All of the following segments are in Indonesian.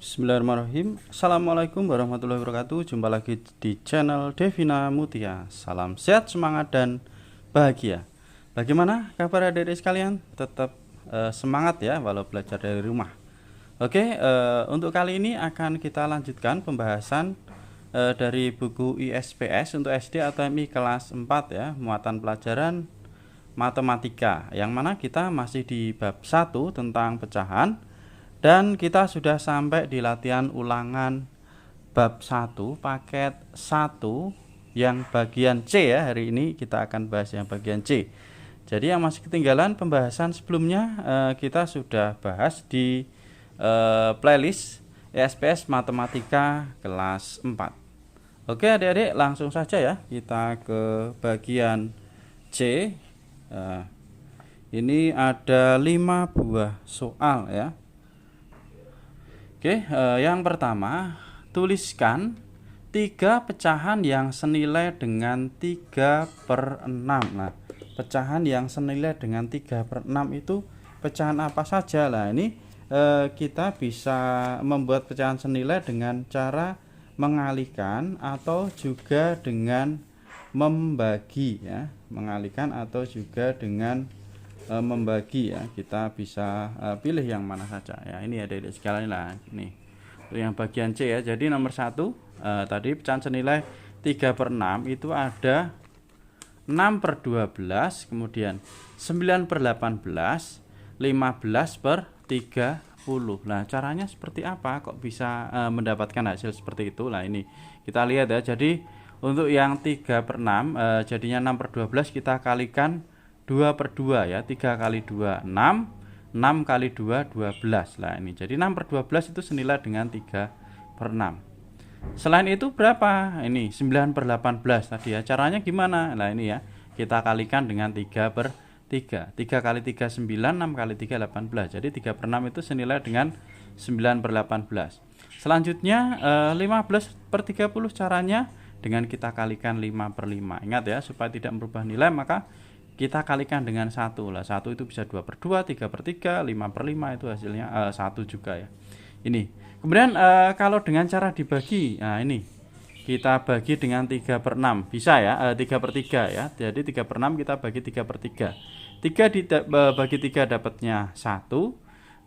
Bismillahirrahmanirrahim. Assalamualaikum warahmatullahi wabarakatuh. Jumpa lagi di channel Devina Mutia. Salam sehat, semangat, dan bahagia. Bagaimana kabar adik-adik sekalian? Tetap semangat ya walau belajar dari rumah. Oke, untuk kali ini akan kita lanjutkan pembahasan dari buku ISPS untuk SD atau MI kelas 4 ya, muatan pelajaran matematika, yang mana kita masih di bab 1 tentang pecahan. Dan kita sudah sampai di latihan ulangan bab 1 paket 1 yang bagian C ya. Hari ini kita akan bahas yang bagian C. Jadi yang masih ketinggalan pembahasan sebelumnya kita sudah bahas di playlist ISPS Matematika kelas 4. Oke adik-adik, langsung saja ya kita ke bagian C. Ini ada 5 buah soal ya. Oke, yang pertama, tuliskan 3 pecahan yang senilai dengan 3/6. Nah, pecahan yang senilai dengan 3/6 itu pecahan apa saja? Nah, ini kita bisa membuat pecahan senilai dengan cara mengalihkan atau juga dengan membagi ya. Mengalihkan atau juga dengan membagi ya, kita bisa pilih yang mana saja ya. Ini ada sekalian lah nih untuk yang bagian C ya. Jadi nomor 1 tadi pecahan senilai 3/6 itu ada 6/12, kemudian 9/18, 15/30. Nah, caranya seperti apa kok bisa mendapatkan hasil seperti itu? Nah, ini kita lihat ya. Jadi untuk yang 3/6 jadinya 6/12, kita kalikan 2/2 ya. 3 kali 2 6, 6 kali 2 12. Nah, ini jadi 6/12 itu senilai dengan 3/6. Selain itu berapa? Ini 9/18 tadi ya. Caranya gimana? Nah, ini ya. Kita kalikan dengan 3/3. 3 kali 3 9, 6 kali 3 18. Jadi 3/6 itu senilai dengan 9/18. Selanjutnya 15/30 caranya dengan kita kalikan 5/5. Ingat ya, supaya tidak merubah nilai maka kita kalikan dengan 1 lah. 1 itu bisa 2/2, 3/3, 5/5 itu hasilnya 1 juga ya. Ini. Kemudian kalau dengan cara dibagi, nah ini kita bagi dengan 3/6 bisa ya, 3/3 ya. Jadi 3/6 kita bagi 3/3. 3 dibagi 3 dapatnya 1,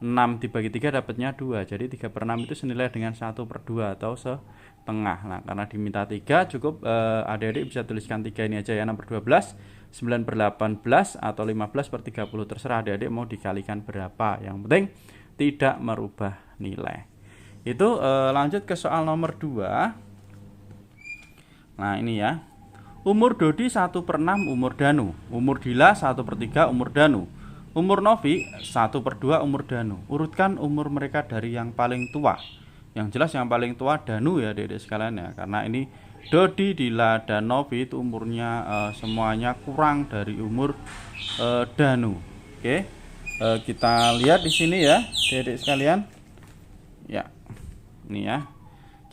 6 dibagi 3 dapatnya 2. Jadi 3/6 itu senilai dengan 1/2 atau setengah. Nah, karena diminta 3 cukup adik-adik bisa tuliskan 3 ini aja ya. 6/12, 9/18 atau 15/30, terserah adik-adik mau dikalikan berapa. Yang penting tidak merubah nilai. Itu lanjut ke soal nomor 2. Nah, ini ya. Umur Dodi 1/6 umur Danu. Umur Dila 1/3 umur Danu. Umur Novi 1/2 umur Danu. Urutkan umur mereka dari yang paling tua. Yang jelas yang paling tua Danu ya adik-adik sekalian ya. Karena ini Dodi, Dila, dan Novi itu umurnya semuanya kurang dari umur Danu. Oke, kita lihat di sini ya, adik-adik sekalian. Ya, ini ya.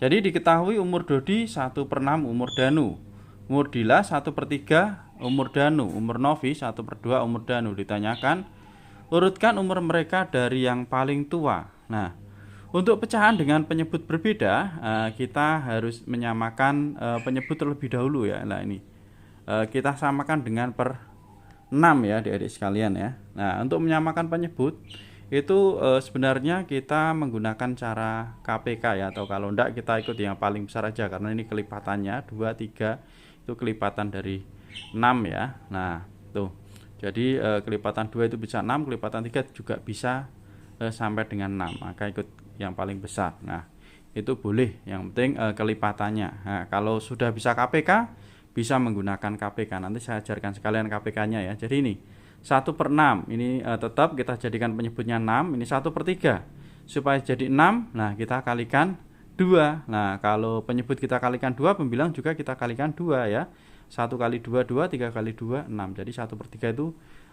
Jadi diketahui umur Dodi 1/6 umur Danu, umur Dila 1/3 umur Danu, umur Novi 1/2 umur Danu. Ditanyakan urutkan umur mereka dari yang paling tua. Nah, untuk pecahan dengan penyebut berbeda, kita harus menyamakan penyebut terlebih dahulu ya. Nah, ini kita samakan dengan per 6 ya adik-adik sekalian ya. Nah, untuk menyamakan penyebut itu sebenarnya kita menggunakan cara KPK ya, atau kalau enggak kita ikut yang paling besar aja karena ini kelipatannya 2, 3 itu kelipatan dari 6 ya. Nah, tuh. Jadi kelipatan 2 itu bisa 6, kelipatan 3 juga bisa sampai dengan 6. Maka ikut yang paling besar. Nah, itu boleh, yang penting kelipatannya. Nah, kalau sudah bisa KPK bisa menggunakan KPK. Nanti saya ajarkan sekalian KPK-nya ya. Jadi ini 1/6 ini tetap kita jadikan penyebutnya 6. Ini 1/3 supaya jadi 6. Nah, kita kalikan 2. Nah, kalau penyebut kita kalikan 2, pembilang juga kita kalikan 2 ya. 1 kali 2 2, 3 kali 2 6. Jadi 1/3 itu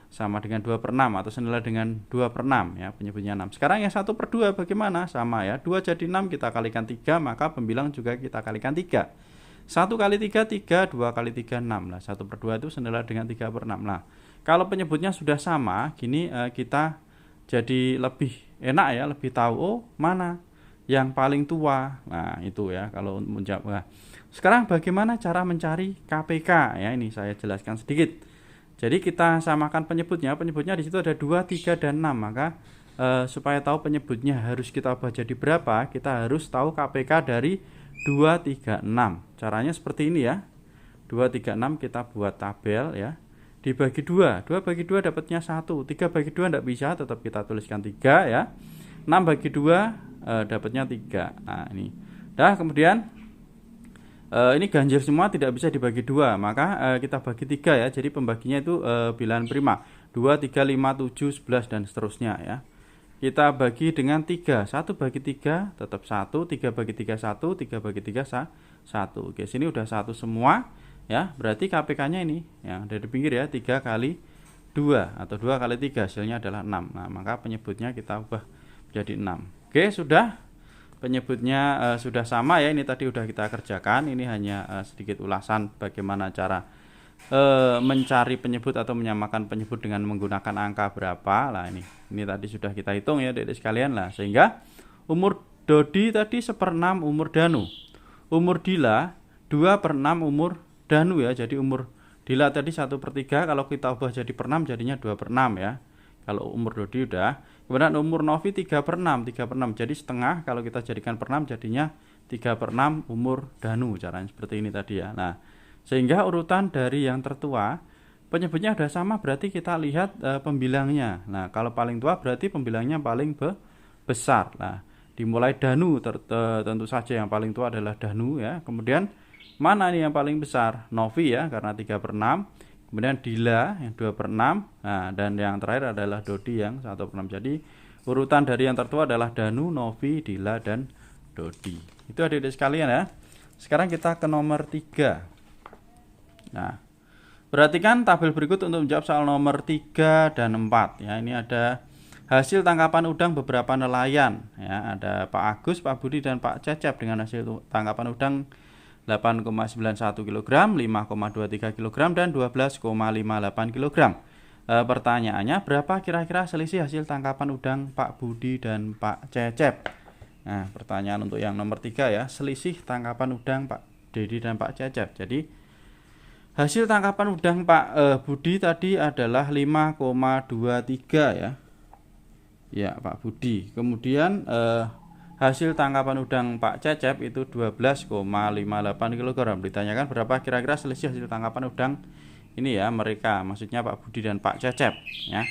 sama dengan 2/6 atau senilai dengan 2/6 ya, penyebutnya 6. Sekarang yang 1/2 bagaimana? Sama ya, 2 jadi 6 kita kalikan 3, maka pembilang juga kita kalikan 3. 1 kali 3 3, 2 kali 3 6. Nah, 1/2 itu senilai dengan 3/6. Nah, kalau penyebutnya sudah sama, gini kita jadi lebih enak ya, lebih tahu oh mana yang paling tua. Nah, itu ya kalau menjawab. Nah, sekarang bagaimana cara mencari KPK? Ya, ini saya jelaskan sedikit. Jadi kita samakan penyebutnya. Penyebutnya di situ ada 2, 3 dan 6. Maka supaya tahu penyebutnya harus kita ubah jadi berapa, kita harus tahu KPK dari 2, 3, 6. Caranya seperti ini ya. 2, 3, 6 kita buat tabel ya. Dibagi 2. 2 bagi 2 dapatnya 1. 3 bagi 2 tidak bisa, tetap kita tuliskan 3 ya. 6 bagi 2 dapatnya 3. Nah, ini. Dah, kemudian ini ganjil semua, tidak bisa dibagi 2, maka kita bagi 3 ya. Jadi pembaginya itu bilangan prima. 2, 3, 5, 7, 11 dan seterusnya ya. Kita bagi dengan 3. 1 bagi 3 tetap 1, 3 bagi 3 1, 3 bagi 3 1. Oke, sini udah 1 semua ya. Berarti KPK-nya ini yang dari pinggir ya, 3 kali 2 atau 2 kali 3 hasilnya adalah 6. Nah, maka penyebutnya kita ubah jadi 6. Oke, sudah. Penyebutnya sudah sama ya. Ini tadi udah kita kerjakan. Ini hanya sedikit ulasan bagaimana cara mencari penyebut atau menyamakan penyebut dengan menggunakan angka berapa. Lah, ini tadi sudah kita hitung ya, Adik-adik sekalian lah. Sehingga umur Dodi tadi 1/6 umur Danu. Umur Dila 2/6 umur Danu ya. Jadi umur Dila tadi 1/3, kalau kita ubah jadi per 6 jadinya 2/6 ya. Kalau umur Dodi udah. Kemudian umur Novi 3/6, 3/6. Jadi setengah, kalau kita jadikan per 6 jadinya 3/6 umur Danu. Caranya seperti ini tadi ya. Nah, sehingga urutan dari yang tertua, penyebutnya udah sama, berarti kita lihat pembilangnya. Nah, kalau paling tua berarti pembilangnya paling besar. Nah, dimulai Danu, tentu saja yang paling tua adalah Danu ya. Kemudian mana nih yang paling besar? Novi ya, karena 3/6. Kemudian Dila yang 2/6. Nah, dan yang terakhir adalah Dodi yang 1/6. Jadi urutan dari yang tertua adalah Danu, Novi, Dila, dan Dodi. Itu adik-adik sekalian ya. Sekarang kita ke nomor 3. Nah, perhatikan tabel berikut untuk menjawab soal nomor 3 dan 4 ya. Ini ada hasil tangkapan udang beberapa nelayan ya. Ada Pak Agus, Pak Budi, dan Pak Cecep dengan hasil tangkapan udang 8,91 kg, 5,23 kg, dan 12,58 kg. Pertanyaannya, berapa kira-kira selisih hasil tangkapan udang Pak Budi dan Pak Cecep? Nah, pertanyaan untuk yang nomor 3 ya, selisih tangkapan udang Pak Dedi dan Pak Cecep. Jadi hasil tangkapan udang Pak Budi tadi adalah 5,23 ya. Ya, Pak Budi. Kemudian hasil tangkapan udang Pak Cecep itu 12,58 kg. Ditanyakan berapa kira-kira selisih hasil tangkapan udang ini ya, mereka, maksudnya Pak Budi dan Pak Cecep ya.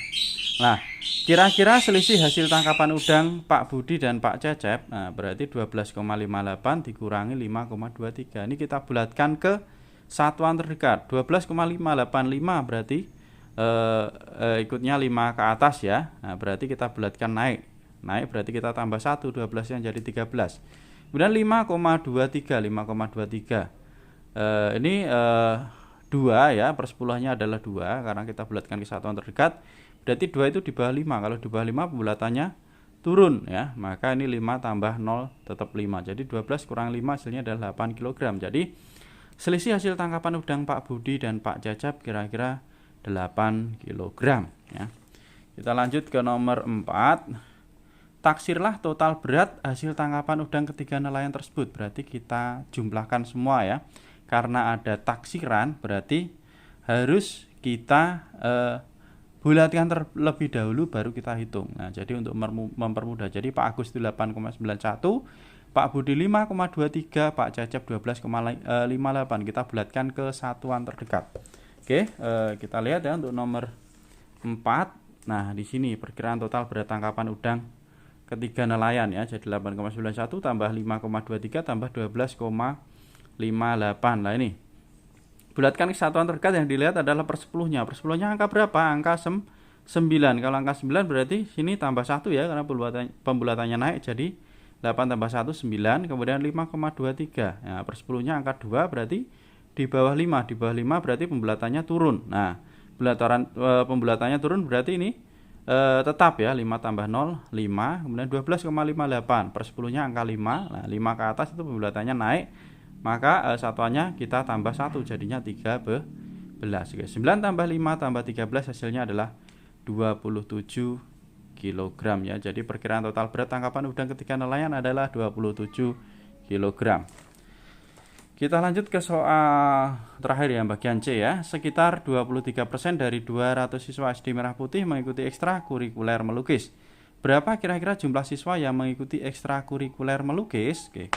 Nah, kira-kira selisih hasil tangkapan udang Pak Budi dan Pak Cecep, nah berarti 12,58 dikurangi 5,23. Ini kita bulatkan ke satuan terdekat. 12,585 berarti ikutnya 5 ke atas ya. Nah, berarti kita bulatkan naik berarti kita tambah 1, 12 yang jadi 13. Kemudian 5,23 ini 2 ya, persepuluhannya adalah 2 karena kita bulatkan ke satuan terdekat. Berarti 2 itu di bawah 5. Kalau di bawah 5 pembulatannya turun ya, maka ini 5 tambah 0 tetap 5. Jadi 12 kurang 5 hasilnya adalah 8 kg. Jadi selisih hasil tangkapan udang Pak Budi dan Pak Cecep kira-kira 8 kg ya. Kita lanjut ke nomor 4. Taksirlah total berat hasil tangkapan udang ketiga nelayan tersebut. Berarti kita jumlahkan semua ya. Karena ada taksiran berarti harus kita bulatkan terlebih dahulu baru kita hitung. Nah, jadi untuk mempermudah, jadi Pak Agus itu 8,91, Pak Budi 5,23, Pak Cecep 12,58. Kita bulatkan ke satuan terdekat. Oke, kita lihat ya untuk nomor 4. Nah, di sini perkiraan total berat tangkapan udang ketiga nelayan ya, jadi 8,91 tambah 5,23 tambah 12,58. Nah, ini bulatkan ke satuan terdekat, yang dilihat adalah persepuluhnya. Persepuluhnya angka berapa? Angka 9. Kalau angka 9 berarti sini tambah 1 ya, karena pembulatannya naik, jadi 8 tambah 1 9, kemudian 5,23. Nah, persepuluhnya angka 2 berarti di bawah 5. Di bawah 5 berarti pembulatannya turun. Nah, pembulatannya turun berarti ini tetap ya, 5 tambah 0 5, kemudian 12,58, persepuluhnya angka 5. Nah, 5 ke atas itu pembulatannya naik, maka satuannya kita tambah 1 jadinya 13. 9 tambah 5 tambah 13 hasilnya adalah 27 kg ya. Jadi perkiraan total berat tangkapan udang ketika nelayan adalah 27 kg. Kita lanjut ke soal terakhir yang bagian C ya. Sekitar 23% dari 200 siswa SD Merah Putih mengikuti ekstrakurikuler melukis. Berapa kira-kira jumlah siswa yang mengikuti ekstrakurikuler melukis? Oke.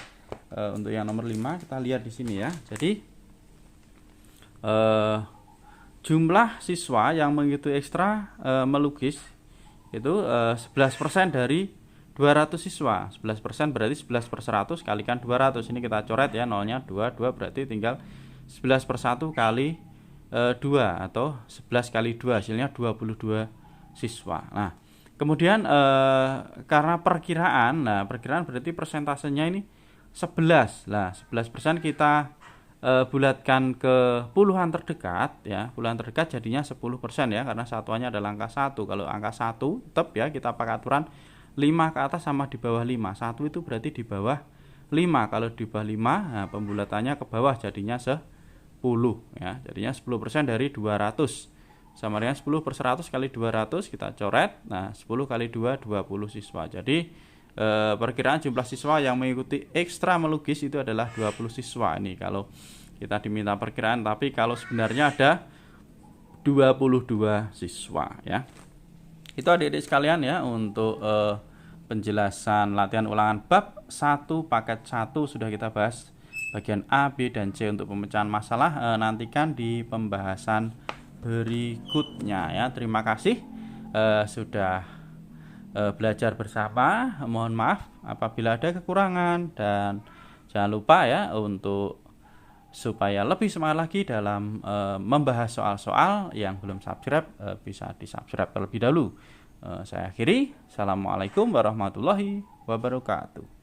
Untuk yang nomor 5 kita lihat di sini ya. Jadi jumlah siswa yang mengikuti ekstra melukis itu 11% dari 200 siswa. 11% berarti 11 per 100 kalikan 200. Ini kita coret ya, nolnya 2 berarti tinggal 11 per 1 kali 2 atau 11 kali 2 hasilnya 22 siswa. Nah, kemudian karena perkiraan, nah perkiraan berarti persentasenya ini 11. Nah, 11% kita bulatkan ke puluhan terdekat ya. Puluhan terdekat jadinya 10% ya, karena satuannya adalah angka 1. Kalau angka 1 tetap ya kita pakai aturan 5 ke atas sama di bawah 5. 1 itu berarti di bawah 5. Kalau di bawah 5, nah pembulatannya ke bawah jadinya 10 ya. Jadinya 10% dari 200. Sama dengan 10 per 100 kali 200 kita coret. Nah, 10 kali 2 20 siswa. Jadi perkiraan jumlah siswa yang mengikuti ekstra melukis itu adalah 20 siswa. Ini kalau kita diminta perkiraan, tapi kalau sebenarnya ada 22 siswa ya. Itu adik-adik sekalian ya untuk penjelasan latihan ulangan bab 1 paket 1 sudah kita bahas bagian A, B, dan C untuk pemecahan masalah. Nantikan di pembahasan berikutnya ya. Terima kasih sudah belajar bersama. Mohon maaf apabila ada kekurangan, dan jangan lupa ya untuk supaya lebih semangat lagi dalam membahas soal-soal yang belum subscribe, bisa di-subscribe terlebih dahulu. Saya akhiri. Assalamualaikum warahmatullahi wabarakatuh.